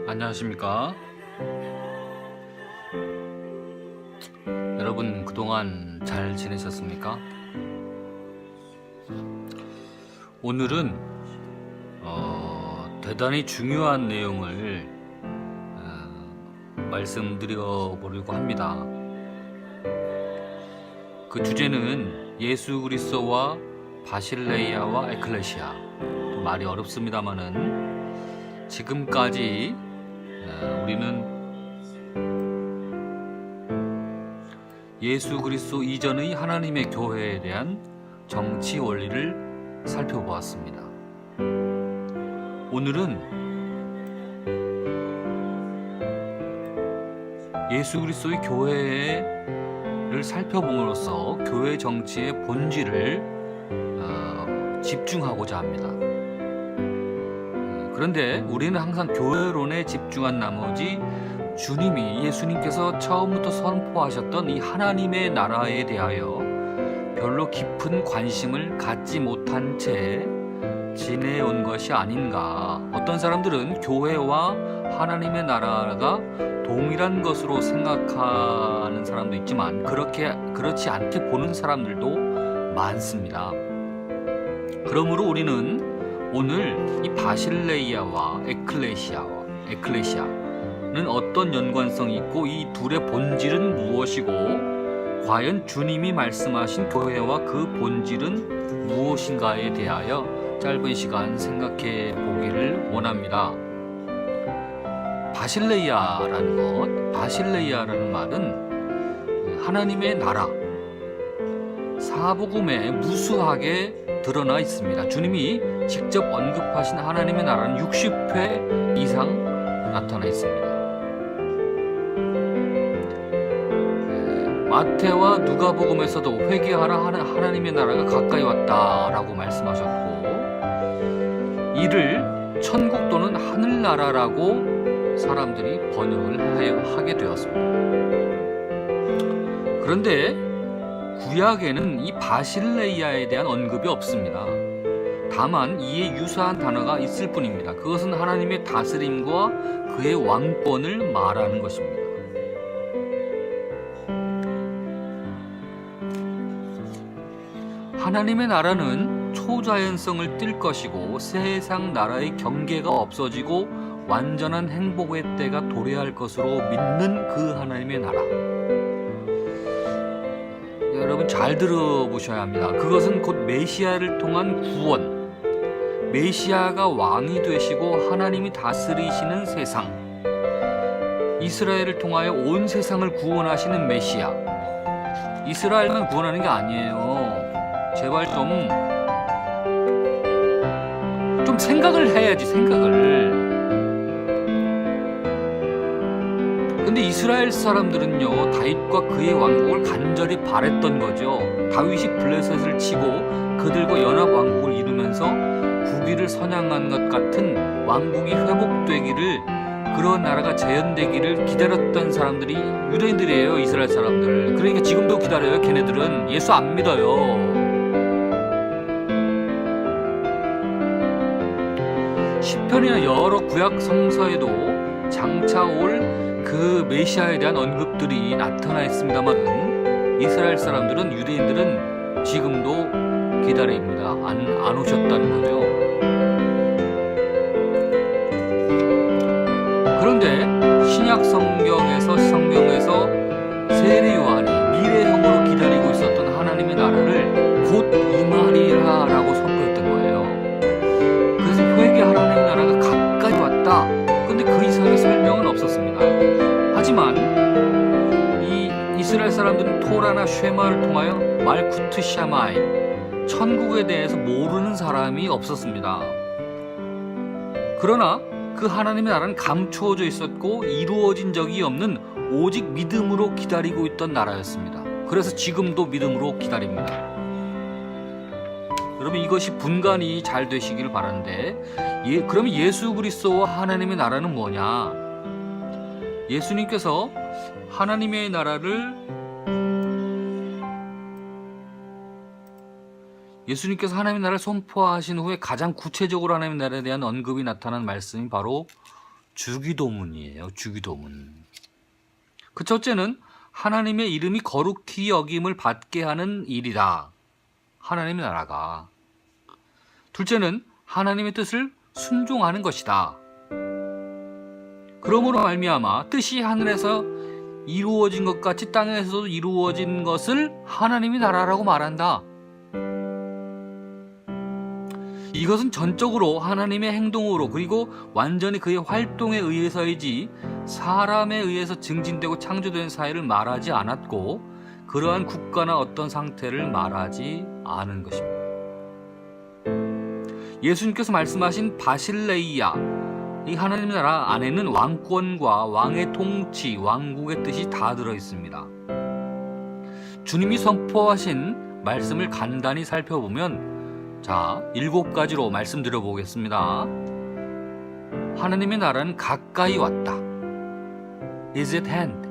안녕하십니까. 여러분 그동안 잘 지내셨습니까? 오늘은 대단히 중요한 내용을 말씀드려 보려고 합니다. 그 주제는 예수 그리스도와 바실레이아와 에클레시아. 말이 어렵습니다만은 지금까지 우리는 예수 그리스도 이전의 하나님의 교회에 대한 정치 원리를 살펴보았습니다. 오늘은 예수 그리스도의 교회를 살펴봄으로써 교회 정치의 본질을 집중하고자 합니다. 그런데 우리는 항상 교회론에 집중한 나머지 예수님께서 처음부터 선포하셨던 이 하나님의 나라에 대하여 별로 깊은 관심을 갖지 못한 채 지내온 것이 아닌가. 어떤 사람들은 교회와 하나님의 나라가 동일한 것으로 생각하는 사람도 있지만 그렇지 않게 보는 사람들도 많습니다. 그러므로 우리는 오늘 이 바실레이아와 에클레시아는 어떤 연관성이 있고 이 둘의 본질은 무엇이고 과연 주님이 말씀하신 교회와 그 본질은 무엇인가에 대하여 짧은 시간 생각해 보기를 원합니다. 바실레이아라는 말은 하나님의 나라, 사복음에 무수하게 드러나 있습니다. 주님이 직접 언급하신 하나님의 나라는 60회 이상 나타나 있습니다. 마태와 누가복음에서도 회개하라, 하나님의 나라가 가까이 왔다라고 말씀하셨고, 이를 천국 또는 하늘나라라고 사람들이 번역을 하게 되었습니다. 그런데 구약에는 이 바실레이아에 대한 언급이 없습니다. 다만 이에 유사한 단어가 있을 뿐입니다. 그것은 하나님의 다스림과 그의 왕권을 말하는 것입니다. 하나님의 나라는 초자연성을 띨 것이고 세상 나라의 경계가 없어지고 완전한 행복의 때가 도래할 것으로 믿는 그 하나님의 나라. 여러분 잘 들어보셔야 합니다. 그것은 곧 메시아를 통한 구원, 메시아가 왕이 되시고 하나님이 다스리시는 세상, 이스라엘을 통하여 온 세상을 구원하시는 메시아. 이스라엘만 구원하는 게 아니에요. 제발 좀 생각을 해야지, 생각을. 근데 이스라엘 사람들은요, 다윗과 그의 왕국을 간절히 바랬던 거죠. 다윗이 블레셋을 치고 그들과 연합 왕국을 이루면서 국위를 선양한 것 같은 왕국이 회복되기를, 그런 나라가 재현되기를 기다렸던 사람들이 유대인들이에요. 이스라엘 사람들. 그러니까 지금도 기다려요. 걔네들은 예수 안 믿어요. 시편이나 여러 구약 성서에도 장차 올 그 메시아에 대한 언급들이 나타나 있습니다만 이스라엘 사람들은, 유대인들은 지금도 기다립니다. 안 오셨다는 거죠. 그런데 신약 성경에서 세례 요한이 미래형으로 기다리고 있었던 하나님의 나라를 곧 임하리라 라고 선포했던 거예요. 그래서 회개하라는 나라가 가까이 왔다. 그런데 그 이상의 설명은 없었습니다. 하지만 이 이스라엘 사람들은 토라나 쉐마를 통하여 말쿠트 샤마이, 천국에 대해서 모르는 사람이 없었습니다. 그러나 그 하나님의 나라는 감추어져 있었고 이루어진 적이 없는 오직 믿음으로 기다리고 있던 나라였습니다. 그래서 지금도 믿음으로 기다립니다. 여러분 이것이 분간이 잘 되시길 바라는데, 그러면 예수 그리스도와 하나님의 나라는 뭐냐? 예수님께서 하나님의 나라를 예수님께서 하나님의 나라를 선포하신 후에 가장 구체적으로 하나님의 나라에 대한 언급이 나타난 말씀이 바로 주기도문이에요. 주기도문. 그 첫째는 하나님의 이름이 거룩히 여김을 받게 하는 일이다. 하나님의 나라가. 둘째는 하나님의 뜻을 순종하는 것이다. 그러므로 말미암아 뜻이 하늘에서 이루어진 것 같이 땅에서도 이루어진 것을 하나님의 나라라고 말한다. 이것은 전적으로 하나님의 행동으로 그리고 완전히 그의 활동에 의해서이지 사람에 의해서 증진되고 창조된 사회를 말하지 않았고 그러한 국가나 어떤 상태를 말하지 않은 것입니다. 예수님께서 말씀하신 바실레이아, 이 하나님의 나라 안에는 왕권과 왕의 통치, 왕국의 뜻이 다 들어있습니다. 주님이 선포하신 말씀을 간단히 살펴보면 자, 7가지로 말씀드려 보겠습니다. 하나님의 나라는 가까이 왔다. Is at hand.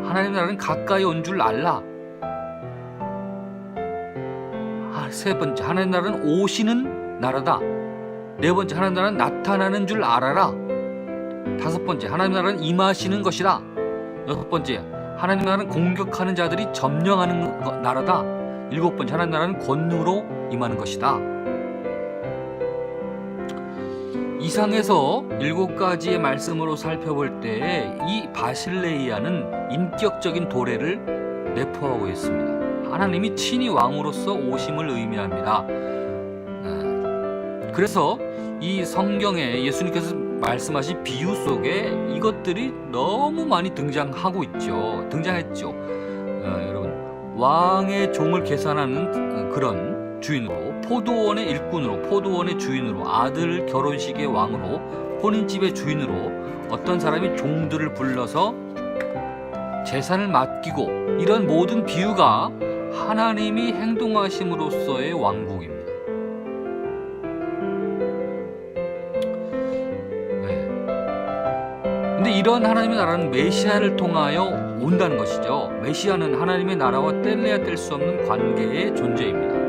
하나님의 나라는 가까이 온 줄 알라. 세 번째, 하나님의 나라는 오시는 나라다. 네 번째, 하나님의 나라는 나타나는 줄 알아라. 다섯 번째, 하나님의 나라는 임하시는 것이다. 여섯 번째, 하나님의 나라는 공격하는 자들이 점령하는 나라다. 일곱 번째, 하나님의 나라는 권능으로 임하는 것이다. 이상에서 7가지의 말씀으로 살펴볼 때 이 바실레이아는 인격적인 도래를 내포하고 있습니다. 하나님이 친히 왕으로서 오심을 의미합니다. 그래서 이 성경에 예수님께서 말씀하신 비유 속에 이것들이 너무 많이 등장했죠. 여러분, 왕의 종을 계산하는 그런 주인으로, 포도원의 일꾼으로, 포도원의 주인으로, 아들 결혼식의 왕으로, 혼인집의 주인으로 어떤 사람이 종들을 불러서 재산을 맡기고, 이런 모든 비유가 하나님이 행동하심으로써의 왕국입니다. 근데 이런 하나님의 나라는 메시아를 통하여 온다는 것이죠. 메시아는 하나님의 나라와 뗄래야 뗄 수 없는 관계의 존재입니다.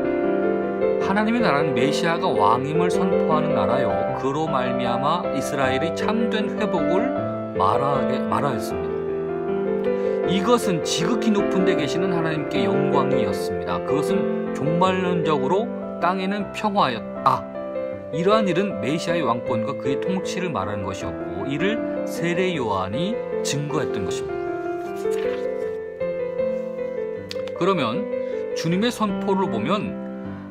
하나님의 나라는 메시아가 왕임을 선포하는 나라요. 그로 말미암아 이스라엘이 참된 회복을 말하였습니다. 이것은 지극히 높은 데 계시는 하나님께 영광이었습니다. 그것은 종말론적으로 땅에는 평화였다. 이러한 일은 메시아의 왕권과 그의 통치를 말하는 것이었고 이를 세례 요한이 증거했던 것입니다. 그러면 주님의 선포를 보면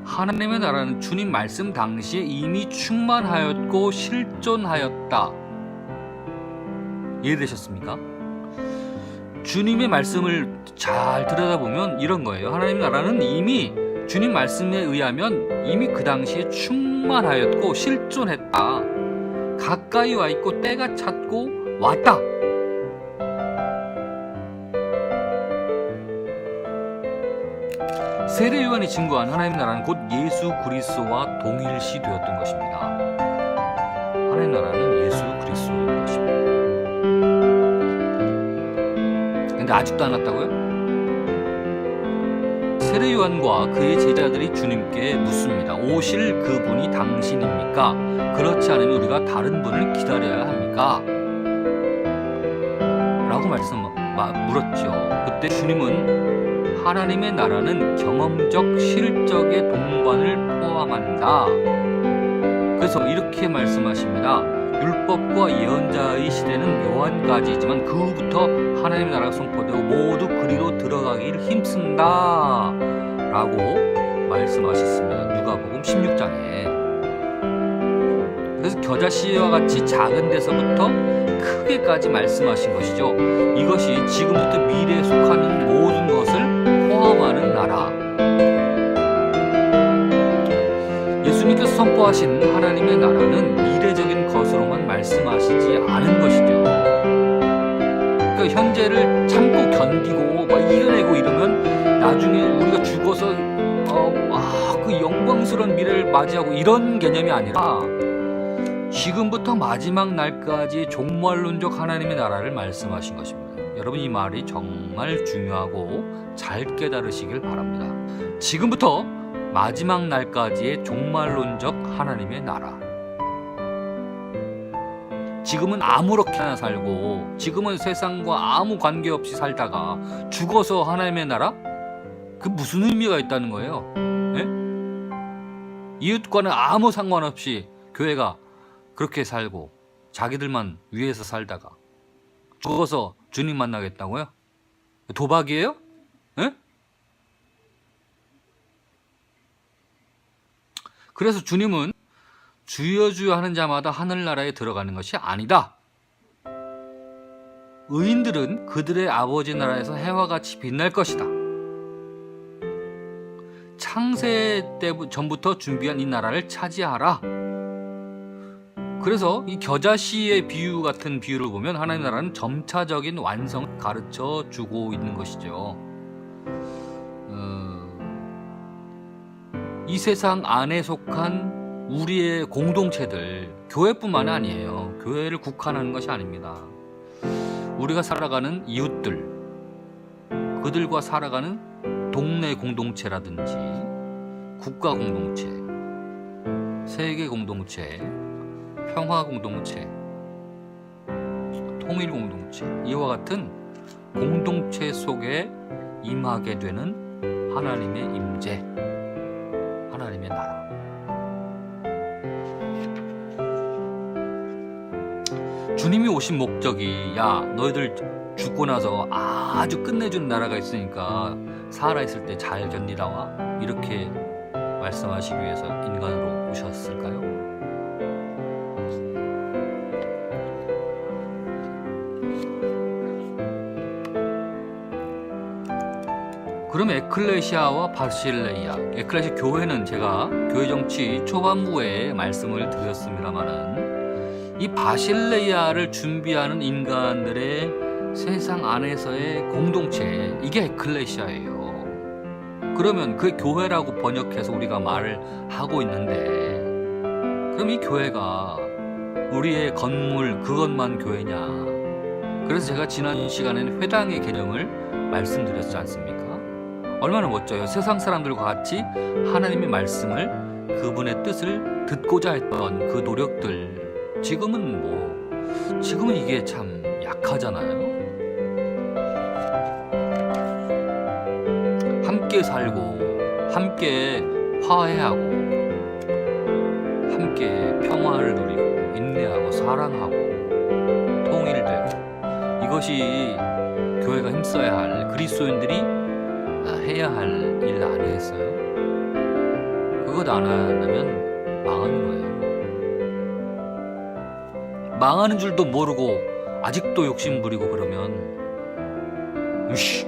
하나님의 나라는 주님 말씀 당시에 이미 충만하였고 실존하였다. 이해되셨습니까? 주님의 말씀을 잘 들여다보면 이런 거예요. 하나님의 나라는 이미 주님 말씀에 의하면 이미 그 당시에 충만하였고 실존했다. 가까이 와 있고 때가 찼고 왔다. 세례 요한이 증거한 하나님의 나라는 곧 예수 그리스도와 동일시 되었던 것입니다. 하나님의 나라는 예수 그리스도인 것입니다. 근데 아직도 안 왔다고요? 세례 요한과 그의 제자들이 주님께 묻습니다. 오실 그분이 당신입니까? 그렇지 않으면 우리가 다른 분을 기다려야 합니까? 라고 물었죠. 그때 주님은 하나님의 나라는 경험적 실적의 동반을 포함한다. 그래서 이렇게 말씀하십니다. 율법과 예언자의 시대는 요한까지이지만 그 후부터 하나님의 나라가 선포되고 모두 그리로 들어가기를 힘쓴다 라고 말씀하셨습니다. 누가복음 16장에. 그래서 겨자씨와 같이 작은 데서부터 크게까지 말씀하신 것이죠. 이것이 지금부터 미래에 속하는 모든 것을 포함하는 나라. 예수님께서 선포하신 하나님의 나라는 미래적인 것으로만 말씀하시지 않은 것이죠. 그러니까 현재를 참고 견디고 막 이겨내고 이러면 나중에 우리가 죽어서 그 영광스러운 미래를 맞이하고 이런 개념이 아니라 지금부터 마지막 날까지 종말론적 하나님의 나라를 말씀하신 것입니다. 여러분, 이 말이 정말 중요하고 잘 깨달으시길 바랍니다. 지금부터 마지막 날까지의 종말론적 하나님의 나라. 지금은 아무렇게나 살고 지금은 세상과 아무 관계없이 살다가 죽어서 하나님의 나라? 그 무슨 의미가 있다는 거예요? 예? 이웃과는 아무 상관없이 교회가 그렇게 살고 자기들만 위에서 살다가 죽어서 주님 만나겠다고요? 도박이에요? 예? 그래서 주님은 주여 주여 하는 자마다 하늘나라에 들어가는 것이 아니다. 의인들은 그들의 아버지 나라에서 해와 같이 빛날 것이다. 창세 때 전부터 준비한 이 나라를 차지하라. 그래서 이 겨자씨의 비유 같은 비유를 보면 하나님의 나라는 점차적인 완성을 가르쳐 주고 있는 것이죠. 이 세상 안에 속한 우리의 공동체들, 교회뿐만 아니에요. 교회를 국한하는 것이 아닙니다. 우리가 살아가는 이웃들, 그들과 살아가는 동네 공동체라든지 국가 공동체, 세계 공동체, 평화 공동체, 통일 공동체, 이와 같은 공동체 속에 임하게 되는 하나님의 임재, 하나님의 나라. 주님이 오신 목적이 야 너희들 죽고 나서 아주 끝내주는 나라가 있으니까 살아있을 때 잘 견디라와 이렇게 말씀하시기 위해서 인간으로 오셨을까요? 그럼 에클레시아와 바실레이아, 에클레시아 교회는 제가 교회 정치 초반부에 말씀을 드렸습니다마는 이 바실레이아를 준비하는 인간들의 세상 안에서의 공동체, 이게 에클레시아예요. 그러면 그 교회라고 번역해서 우리가 말을 하고 있는데 그럼 이 교회가 우리의 건물 그것만 교회냐? 그래서 제가 지난 시간에는 회당의 개념을 말씀드렸지 않습니까? 얼마나 멋져요. 세상 사람들과 같이 하나님의 말씀을 그분의 뜻을 듣고자 했던 그 노력들 지금은 이게 참 약하잖아요. 함께 살고 함께 화해하고 함께 평화를 누리고 인내하고 사랑하고 통일되고 이것이 교회가 힘써야 할 그리스도인들이 해야 할 일 아니겠어요? 그것 안 하려면 망하는 거예요. 망하는 줄도 모르고 아직도 욕심 부리고 그러면 으씨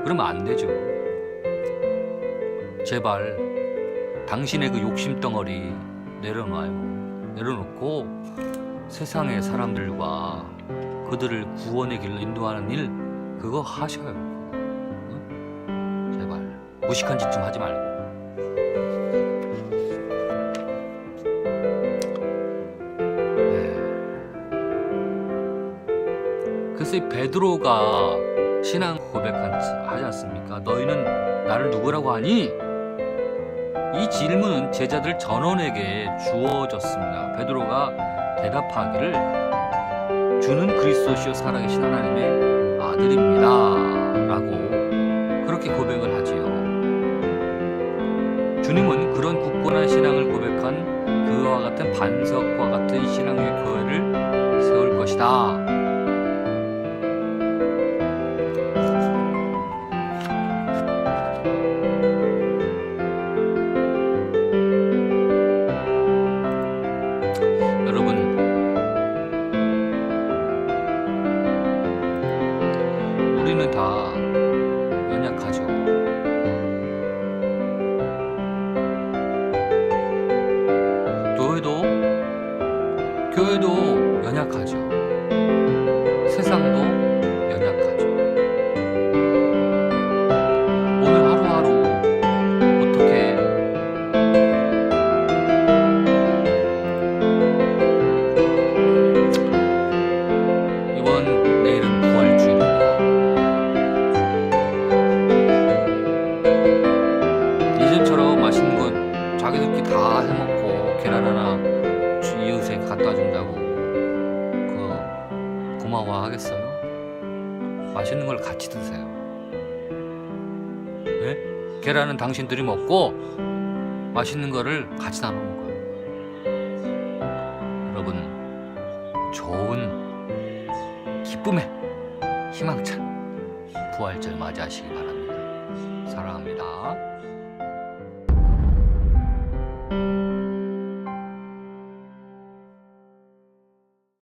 그러면 안 되죠. 제발 당신의 그 욕심 덩어리 내려놔요. 내려놓고 세상의 사람들과 그들을 구원의 길로 인도하는 일 그거 하셔요. 응? 제발 무식한 짓 좀 하지 말고. 그래서 이 베드로가 신앙 고백하지 않습니까? 너희는 나를 누구라고 하니? 이 질문은 제자들 전원에게 주어졌습니다. 베드로가 대답하기를 주는 그리스도시요 살아계신 하나님의 아들입니다 라고 그렇게 고백을 하지요. 주님은 그런 굳건한 신앙을 고백한 그와 같은 반석과 같은 신앙의 교회를 세울 것이다. 우리는 다 연약하죠. 교회도 연약하죠. 세상도 연약하죠. 오늘 하루하루 어떻게 이번 내일은 부활주일입니다. 예전처럼 맛있는 거 자기들끼리 다 해먹고 계란 하나 이웃에 갖다 고마워하겠어요? 맛있는 걸 같이 드세요. 네? 계란은 당신들이 먹고 맛있는 거를 같이 나눠 먹어요. 여러분, 좋은 기쁨의 희망찬 부활절 맞이하시기 바랍니다. 사랑합니다.